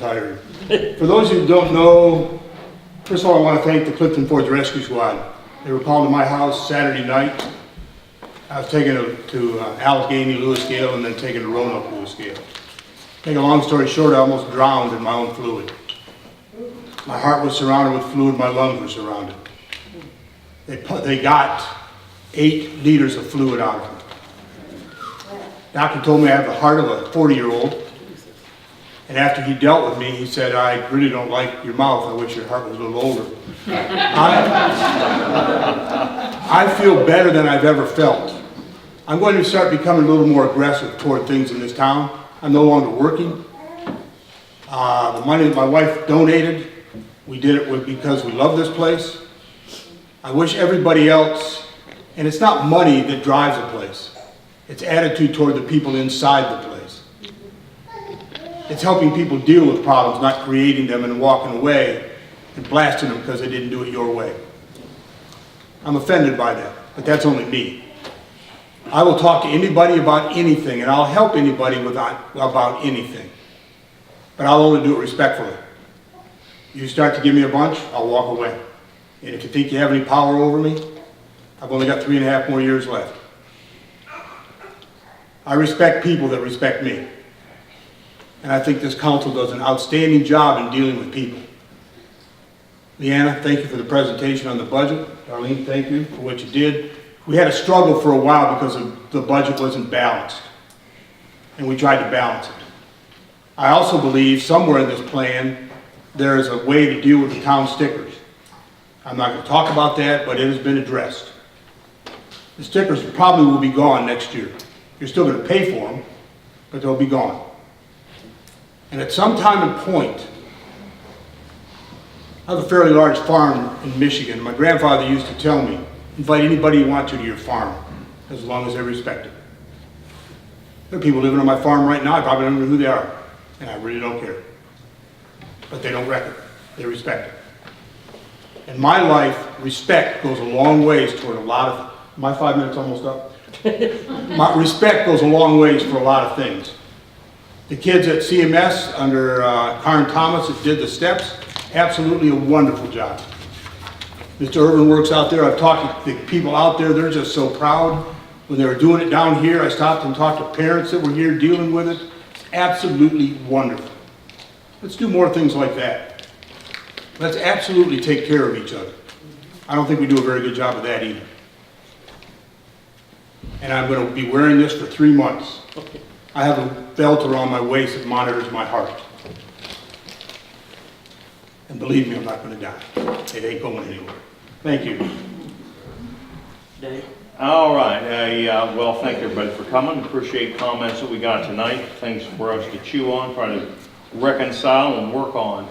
tired. For those who don't know, first of all, I want to thank the Clifton Forge Rescue Squad. They were called to my house Saturday night. I was taken to Allegheny Lewis Gale and then taken to Roanoke Lewis Gale. Make a long story short, I almost drowned in my own fluid. My heart was surrounded with fluid, my lungs were surrounded. They got 8 liters of fluid out of me. Doctor told me I have the heart of a 40-year-old. And after he dealt with me, he said, I really don't like your mouth. I wish your heart was a little older. I feel better than I've ever felt. I'm going to start becoming a little more aggressive toward things in this town. I'm no longer working. The money that my wife donated, we did it because we love this place. I wish everybody else, and it's not money that drives a place. It's attitude toward the people inside the place. It's helping people deal with problems, not creating them and walking away and blasting them because they didn't do it your way. I'm offended by that, but that's only me. I will talk to anybody about anything, and I'll help anybody about anything. But I'll only do it respectfully. You start to give me a bunch, I'll walk away. And if you think you have any power over me, I've only got 3.5 more years left. I respect people that respect me. And I think this council does an outstanding job in dealing with people. Leanna, thank you for the presentation on the budget. Darlene, thank you for what you did. We had a struggle for a while because the budget wasn't balanced. And we tried to balance it. I also believe somewhere in this plan, there is a way to deal with the town stickers. I'm not going to talk about that, but it has been addressed. The stickers probably will be gone next year. You're still going to pay for them, but they'll be gone. And at some time and point, I have a fairly large farm in Michigan. My grandfather used to tell me, invite anybody you want to your farm, as long as they respect it. There are people living on my farm right now, I probably don't know who they are, and I really don't care. But they don't wreck it, they respect it. In my life, respect goes a long ways toward a lot of, my 5 minutes almost up? My respect goes a long ways for a lot of things. The kids at CMS under Karen Thomas that did the steps, absolutely a wonderful job. Mr. Irvin works out there. I've talked to the people out there, they're just so proud. When they were doing it down here, I stopped and talked to parents that were here dealing with it. It's absolutely wonderful. Let's do more things like that. Let's absolutely take care of each other. I don't think we do a very good job of that either. And I'm going to be wearing this for 3 months. I have a belt around my waist that monitors my heart. And believe me, I'm not going to die. It ain't going anywhere. Thank you. Dave? All right. Well, thank everybody for coming. Appreciate comments that we got tonight. Things for us to chew on, try to reconcile and work on.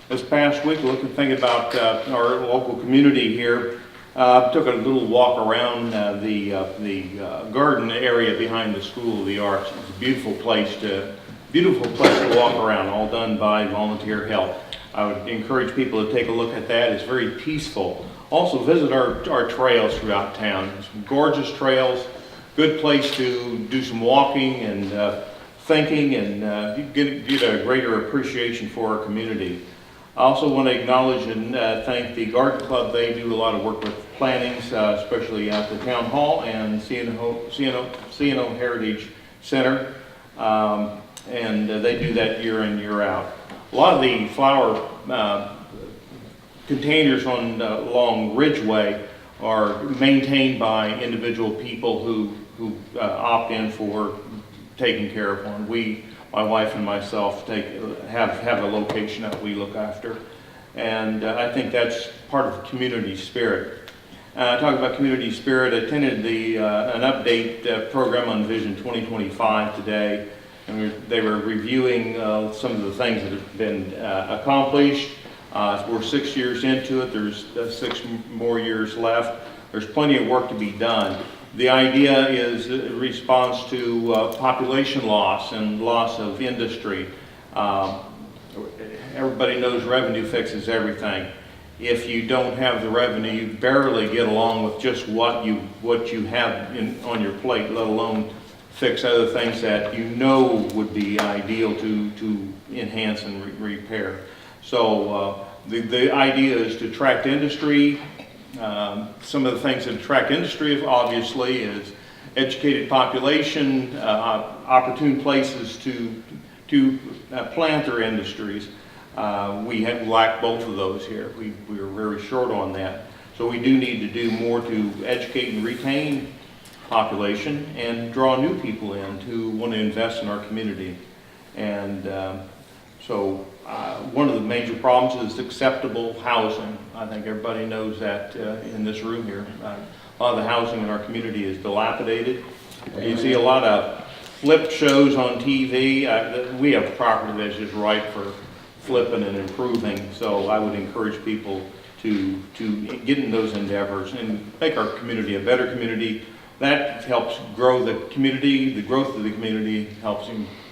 This past week, thinking about our local community here. Took a little walk around the garden area behind the School of the Arts. It's a beautiful place to walk around, all done by volunteer help. I would encourage people to take a look at that. It's very peaceful. Also visit our trails throughout town. Some gorgeous trails, good place to do some walking and thinking and get a greater appreciation for our community. I also want to acknowledge and thank the Garden Club. They do a lot of work with plantings, especially at the Town Hall and C&O Heritage Center. And they do that year in, year out. A lot of the flower containers along Ridgeway are maintained by individual people who opt in for taking care of one. My wife and myself have a location that we look after, and I think that's part of community spirit. Talking about community spirit, I attended an update program on Vision 2025 today, and they were reviewing some of the things that have been accomplished. We're 6 years into it. There's 6 more years left. There's plenty of work to be done. The idea is a response to population loss and loss of industry. Everybody knows revenue fixes everything. If you don't have the revenue, you barely get along with just what you have on your plate, let alone fix other things that you know would be ideal to enhance and repair. So the idea is to attract industry. Some of the things that attract industry, obviously, is educated population, opportune places to plant their industries. We lack both of those here. We are very short on that. So we do need to do more to educate and retain population and draw new people in who want to invest in our community. And so one of the major problems is acceptable housing. I think everybody knows that in this room here. A lot of the housing in our community is dilapidated. You see a lot of flip shows on TV. We have property that's just ripe for flipping and improving. So I would encourage people to get in those endeavors and make our community a better community. That helps grow the community. The growth of the community helps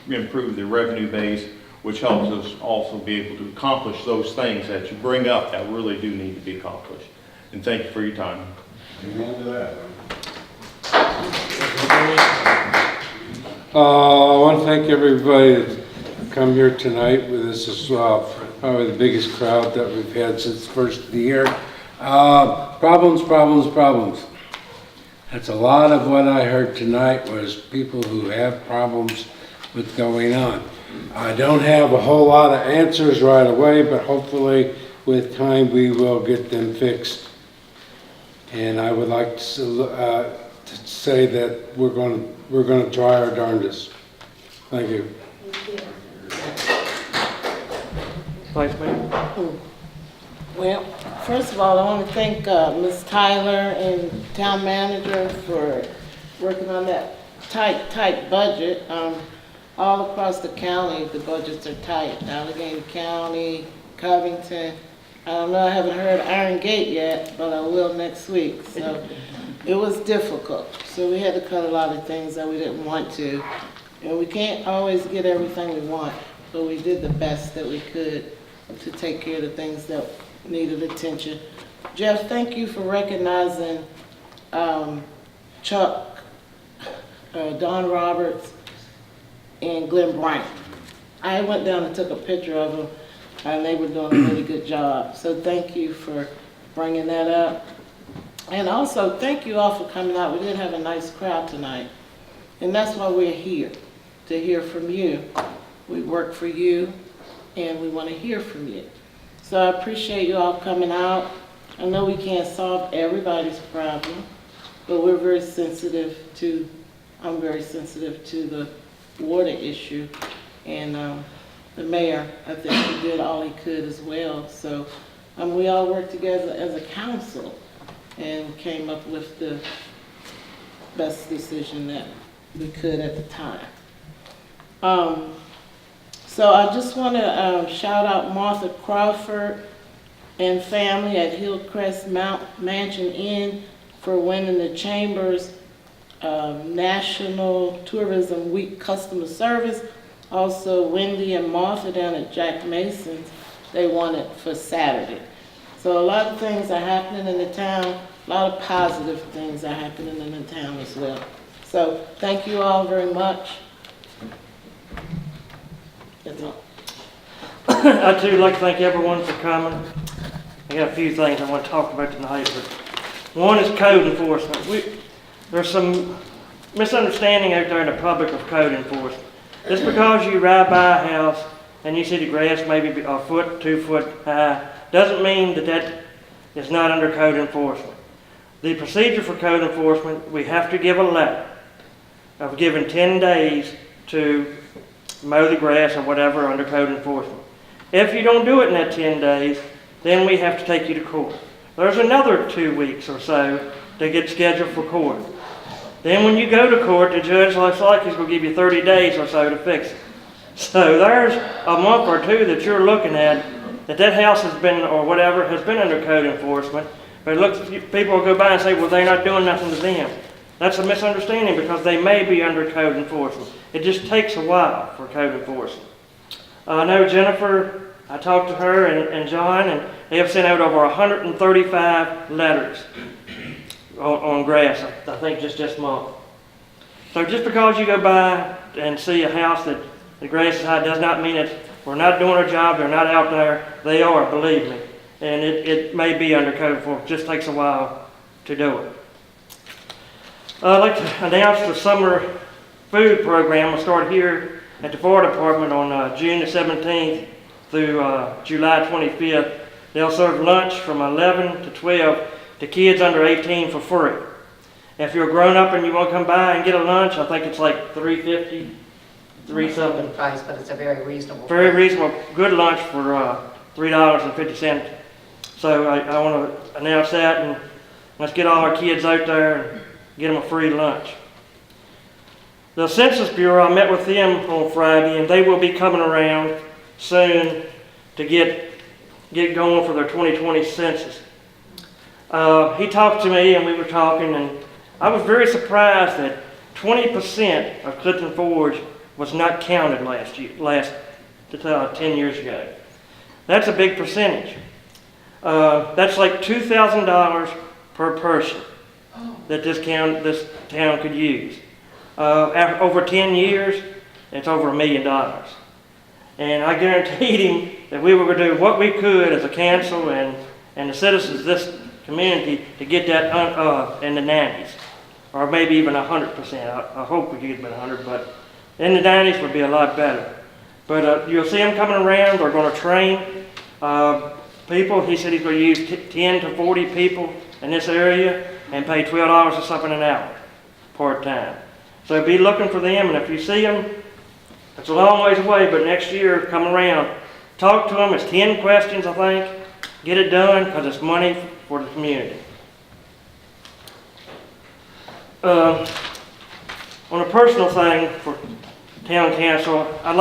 improve the revenue base, which helps us also be able to accomplish those things that you bring up that really do need to be accomplished. And thank you for your time. Amen to that. I want to thank everybody that's come here tonight. This is probably the biggest crowd that we've had since the first of the year. Problems. That's a lot of what I heard tonight was people who have problems with going on. I don't have a whole lot of answers right away, but hopefully with time we will get them fixed. And I would like to say that we're going to try our darndest. Thank you. Vice Mayor. Well, first of all, I want to thank Ms. Tyler and Town Manager for working on that tight budget. All across the county, the budgets are tight. Allegheny County, Covington. I don't know, I haven't heard Iron Gate yet, but I will next week. So it was difficult. So we had to cut a lot of things that we didn't want to. And we can't always get everything we want, but we did the best that we could to take care of the things that needed attention. Jeff, thank you for recognizing Chuck, Don Roberts, and Glenn Bryant. I went down and took a picture of them, and they were doing a really good job. So thank you for bringing that up. And also, thank you all for coming out. We did have a nice crowd tonight. And that's why we're here, to hear from you. We work for you, and we want to hear from you. So I appreciate you all coming out. I know we can't solve everybody's problem, but we're very sensitive to, I'm very sensitive to the water issue. And the mayor, I think he did all he could as well. So we all worked together as a council and came up with the best decision that we could at the time. So I just want to shout out Martha Crawford and family at Hillcrest Mansion Inn for winning the Chamber's National Tourism Week Customer Service. Also, Wendy and Martha down at Jack Mason's, they won it for Saturday. So a lot of things are happening in the town, a lot of positive things are happening in the town as well. So thank you all very much. That's all. I too would like to thank everyone for coming. I got a few things I want to talk about tonight. But one is code enforcement. There's some misunderstanding out there in the public of code enforcement. Just because you ride by a house and you see the grass maybe a foot, 2 foot high, doesn't mean that that is not under code enforcement. The procedure for code enforcement, we have to give a letter of giving 10 days to mow the grass or whatever under code enforcement. If you don't do it in that 10 days, then we have to take you to court. There's another 2 weeks or so to get scheduled for court. Then when you go to court, the judge looks like he's going to give you 30 days or so to fix it. So there's a month or two that you're looking at that house has been, or whatever, has been under code enforcement. But look, people will go by and say, well, they're not doing nothing to them. That's a misunderstanding because they may be under code enforcement. It just takes a while for code enforcement. I know Jennifer, I talked to her and John, and they have sent out over 135 letters on grass, I think just this month. So just because you go by and see a house that the grass is high does not mean that we're not doing our job, they're not out there. They are, believe me. And it may be under code for, it just takes a while to do it. I'd like to announce the summer food program will start here at the fire department on June the 17th through July 25th. They'll serve lunch from 11 to 12 to kids under 18 for free. If you're a grown-up and you want to come by and get a lunch, I think it's like $3.50, $3 something. Price, but it's a very reasonable. Very reasonable, good lunch for $3.50. So I want to announce that, and let's get all our kids out there and get them a free lunch. The Census Bureau, I met with them on Friday, and they will be coming around soon to get going for their 2020 census. He talked to me, and we were talking, and I was very surprised that 20% of Clifton Forge was not counted last 10 years ago. That's a big percentage. That's like $2,000 per person that this town could use. Over 10 years, it's over $1 million. And I guaranteed him that we were going to do what we could as a council and the citizens of this community to get that in the 90s, or maybe even 100%. I hope we get about 100, but in the 90s would be a lot better. But you'll see them coming around. They're going to train people. He said he's going to use 10 to 40 people in this area and pay $12 or something an hour part-time. So be looking for them, and if you see them, it's a long ways away, but next year come around. Talk to them. It's 10 questions, I think. Get it done because it's money for the community. On a personal thing for town council, I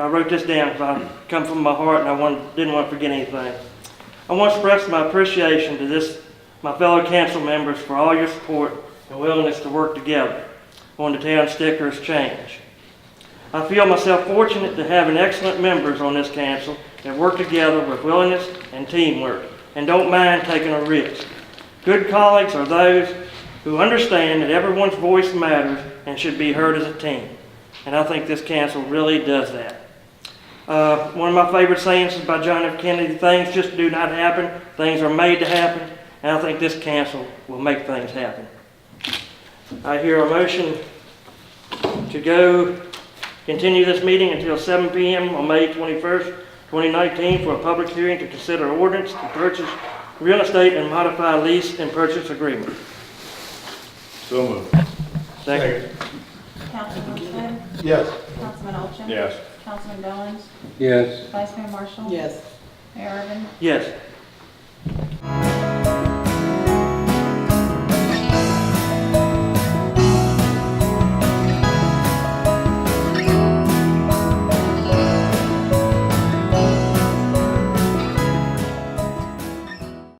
wrote this down because I come from my heart and I didn't want to forget anything. I want to express my appreciation to my fellow council members for all your support and willingness to work together on the town stickers change. I feel myself fortunate to have excellent members on this council that work together with willingness and teamwork and don't mind taking a risk. Good colleagues are those who understand that everyone's voice matters and should be heard as a team. And I think this council really does that. One of my favorite sayings is by John F. Kennedy, things just do not happen, things are made to happen, and I think this council will make things happen. I hear a motion to continue this meeting until 7 p.m. on May 21st, 2019 for a public hearing to consider ordinance to purchase real estate and modify lease and purchase agreement. So moved. Second. Councilman Smith? Yes. Councilman Olchen? Yes. Councilman Goins? Yes. Vice Mayor Marshall? Yes. Mayor Irvin? Yes.